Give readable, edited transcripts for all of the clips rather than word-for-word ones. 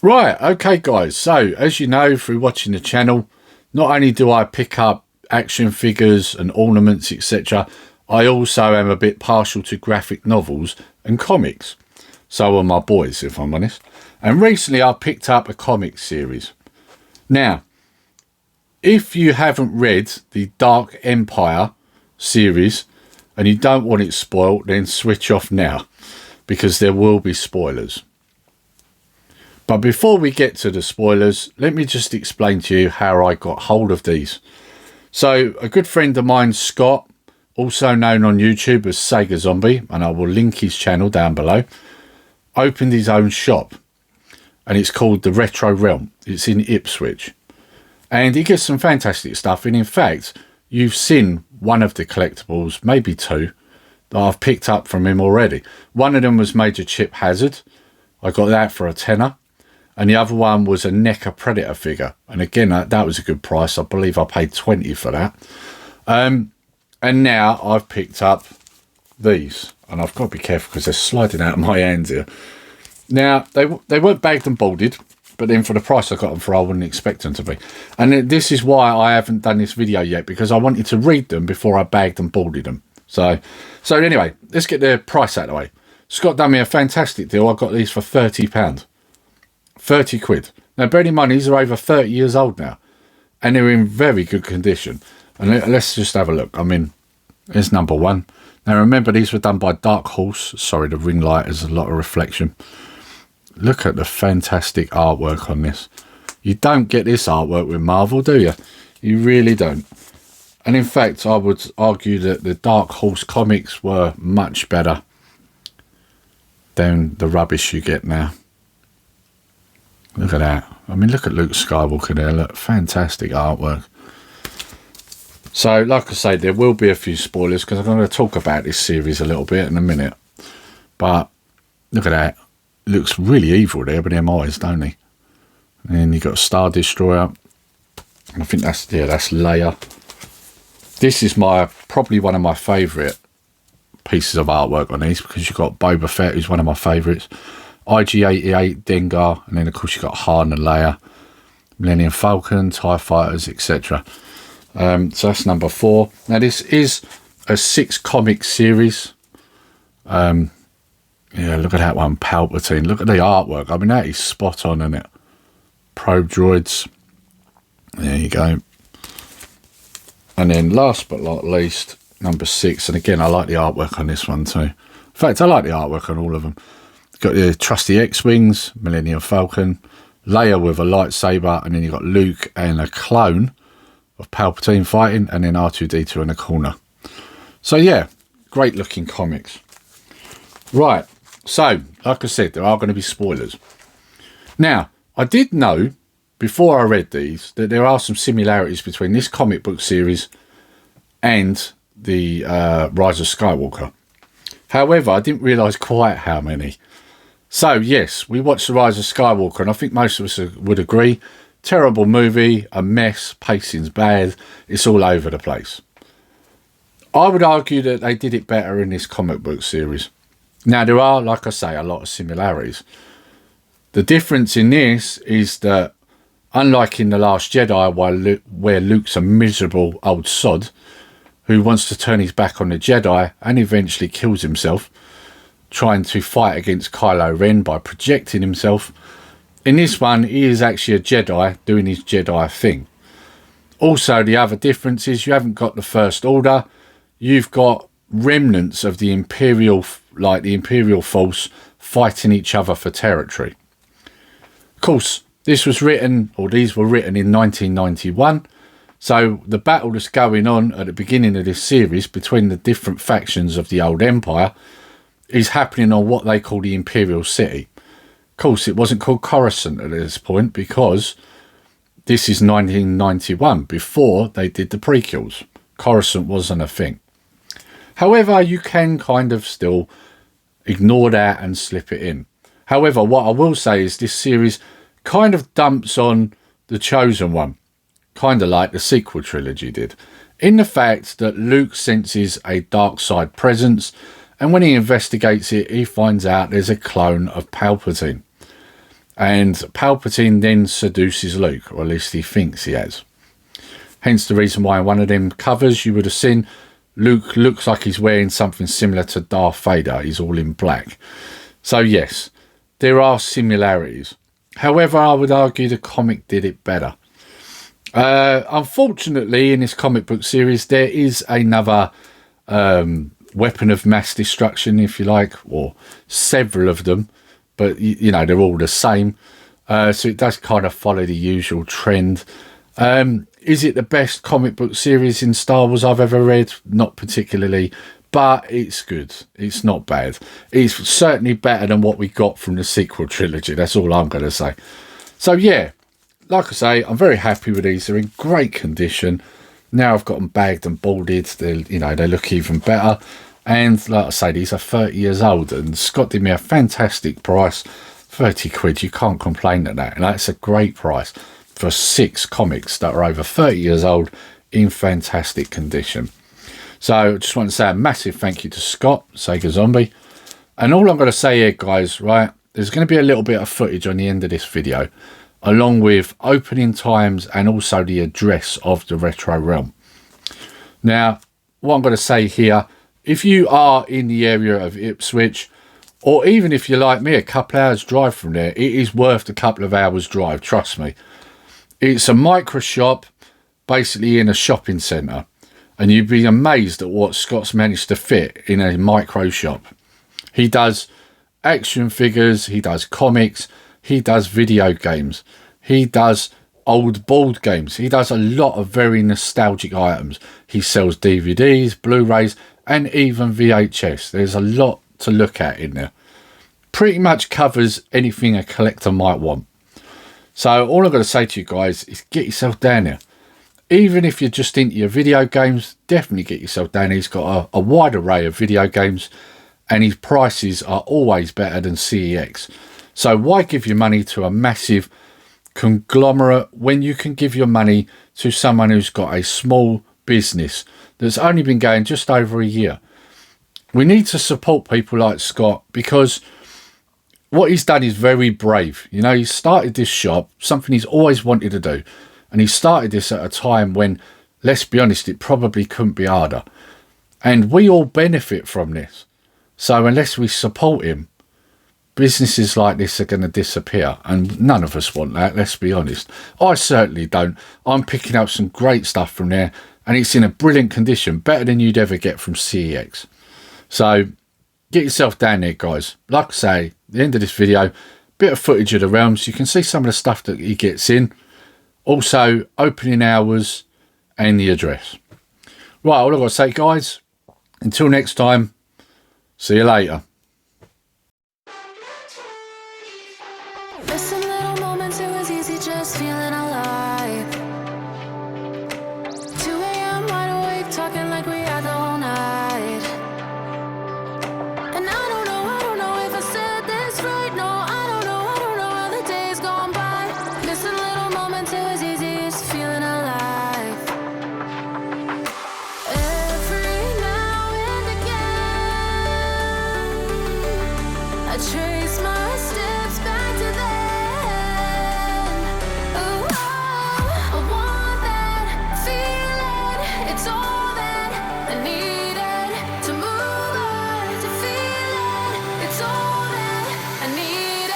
Right, okay guys, so as you know through watching the channel, not only do I pick up action figures and ornaments etc, I also am a bit partial to graphic novels and comics. So are my boys, if I'm honest. And recently I picked up a comic series. Now, if you haven't read the Dark Empire series and you don't want it spoiled, then switch off now because there will be spoilers. But before we get to the spoilers, let me just explain to you how I got hold of these. So a good friend of mine, Scott, also known on YouTube as Sega Zombie, and I will link his channel down below, opened his own shop and it's called the Retro Realm. It's in Ipswich and he gets some fantastic stuff. And in fact, you've seen one of the collectibles, maybe two, that I've picked up from him already. One of them was Major Chip Hazard. I got that for a tenner. And the other one was a NECA Predator figure. And again, that was a good price. I believe I paid 20 for that. And now I've picked up these. And I've got to be careful because they're sliding out of my hands here. Now, they weren't bagged and boarded. But then for the price I got them for, I wouldn't expect them to be. And this is why I haven't done this video yet. Because I wanted to read them before I bagged and boarded them. So anyway, let's get the price out of the way. Scott done me a fantastic deal. I got these for £30. 30 quid. Now, bearing in mind, these are over 30 years old now. And they're in very good condition. And let's just have a look. I mean, here's number one. Now, remember, these were done by Dark Horse. Sorry, the ring light has a lot of reflection. Look at the fantastic artwork on this. You don't get this artwork with Marvel, do you? You really don't. And in fact, I would argue that the Dark Horse comics were much better than the rubbish you get now. Look at that. I mean, look at Luke Skywalker there. Look, fantastic artwork. So, like I say, there will be a few spoilers because I'm going to talk about this series a little bit in a minute. But look at that. Looks really evil there, but them eyes, don't he? And then you've got Star Destroyer. I think that's Leia. This is probably one of my favourite pieces of artwork on these because you've got Boba Fett, who's one of my favourites. IG-88, Dengar, and then of course you've got Han and Leia, Millennium Falcon, TIE Fighters, etc. So that's number 4. Now this is a 6 comic series. Yeah, look at that one, Palpatine. Look at the artwork. I mean, that is spot on, isn't it? Probe droids. There you go. And then last but not least, number 6. And again, I like the artwork on this one too. In fact, I like the artwork on all of them. Got the trusty X-Wings, Millennium Falcon, Leia with a lightsaber, and then you've got Luke and a clone of Palpatine fighting, and then R2-D2 in a corner. So yeah, great looking comics. Right, so like I said, there are going to be spoilers. Now, I did know before I read these that there are some similarities between this comic book series and the Rise of Skywalker. However, I didn't realise quite how many. So, yes, we watched The Rise of Skywalker, and I think most of us would agree. Terrible movie, a mess, pacing's bad, it's all over the place. I would argue that they did it better in this comic book series. Now, there are, like I say, a lot of similarities. The difference in this is that, unlike in The Last Jedi, where Luke's a miserable old sod who wants to turn his back on the Jedi and eventually kills himself, trying to fight against Kylo Ren by projecting himself. In this one, he is actually a Jedi doing his Jedi thing. Also, the other difference is you haven't got the First Order. You've got remnants of the Imperial Force fighting each other for territory. Of course, these were written in 1991. So the battle that's going on at the beginning of this series between the different factions of the old Empire is happening on what they call the Imperial City. Of course, it wasn't called Carr St at this point because this is 1991, before they did the prequels. Carr St wasn't a thing. However, you can kind of still ignore that and slip it in. However, what I will say is this series kind of dumps on The Chosen One, kind of like the sequel trilogy did, in the fact that Luke senses a dark side presence, and when he investigates it, he finds out there's a clone of Palpatine. And Palpatine then seduces Luke, or at least he thinks he has. Hence the reason why in one of them covers you would have seen Luke looks like he's wearing something similar to Darth Vader. He's all in black. So yes, there are similarities. However, I would argue the comic did it better. Unfortunately, in this comic book series, there is another weapon of mass destruction, if you like, or several of them. But, you know, they're all the same. So it does kind of follow the usual trend. Is it the best comic book series in Star Wars I've ever read? Not particularly, but it's good. It's not bad. It's certainly better than what we got from the sequel trilogy. That's all I'm going to say. So, yeah, like I say, I'm very happy with these. They're in great condition. Now I've got them bagged and boarded. They look even better. And like I say, these are 30 years old, and Scott did me a fantastic price, 30 quid. You can't complain at that. And that's a great price for 6 comics that are over 30 years old in fantastic condition. So I just want to say a massive thank you to Scott, Sega Zombie. And all I'm going to say here, guys, right, there's going to be a little bit of footage on the end of this video, along with opening times and also the address of the Retro Realm. Now, what I'm going to say here, if you are in the area of Ipswich, or even if you're like me, a couple hours drive from there, it is worth a couple of hours drive, trust me. It's a Microshop, basically in a shopping centre, and you'd be amazed at what Scott's managed to fit in a micro shop. He does action figures, he does comics, he does video games, he does old board games, he does a lot of very nostalgic items. He sells DVDs, Blu-rays, and even VHS. There's a lot to look at in there. Pretty much covers anything a collector might want. So all I've got to say to you guys is get yourself down there. Even if you're just into your video games, definitely get yourself down there. He's got a wide array of video games, and his prices are always better than CEX. So why give your money to a massive conglomerate when you can give your money to someone who's got a small business that's only been going just over a year? We need to support people like Scott, because what he's done is very brave. You know, he started this shop, something he's always wanted to do. And he started this at a time when, let's be honest, it probably couldn't be harder. And we all benefit from this. So unless we support him, businesses like this are going to disappear. And none of us want that, let's be honest. I certainly don't. I'm picking up some great stuff from there, and it's in a brilliant condition, better than you'd ever get from CEX. So get yourself down there, guys. Like I say, at the end of this video, bit of footage of the realms. You can see some of the stuff that he gets in. Also, opening hours and the address. Right, all I've got to say, guys, until next time, see you later. Missing little moments, it was easy just feeling alive. 2 a.m. wide awake, talking like we had the whole night. And I don't know if I said this right. No, I don't know how the days gone by. Missing little moments, it was easy just feeling alive. Every now and again, I trace my steps back to then. Ooh, I want that feeling. It's all that I needed to move on, to feel it. It's all that I needed.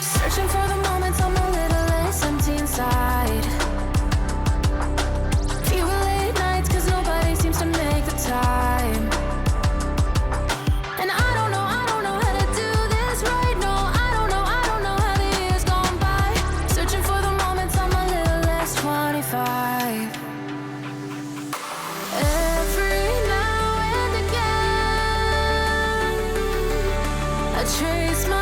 Searching for the moments I'm a little less empty inside. Fewer late nights, cause nobody seems to make the time. And I don't know how to do this right. No, I don't know how the years gone by. Searching for the moments I'm a little less 25. Every now and again, I trace my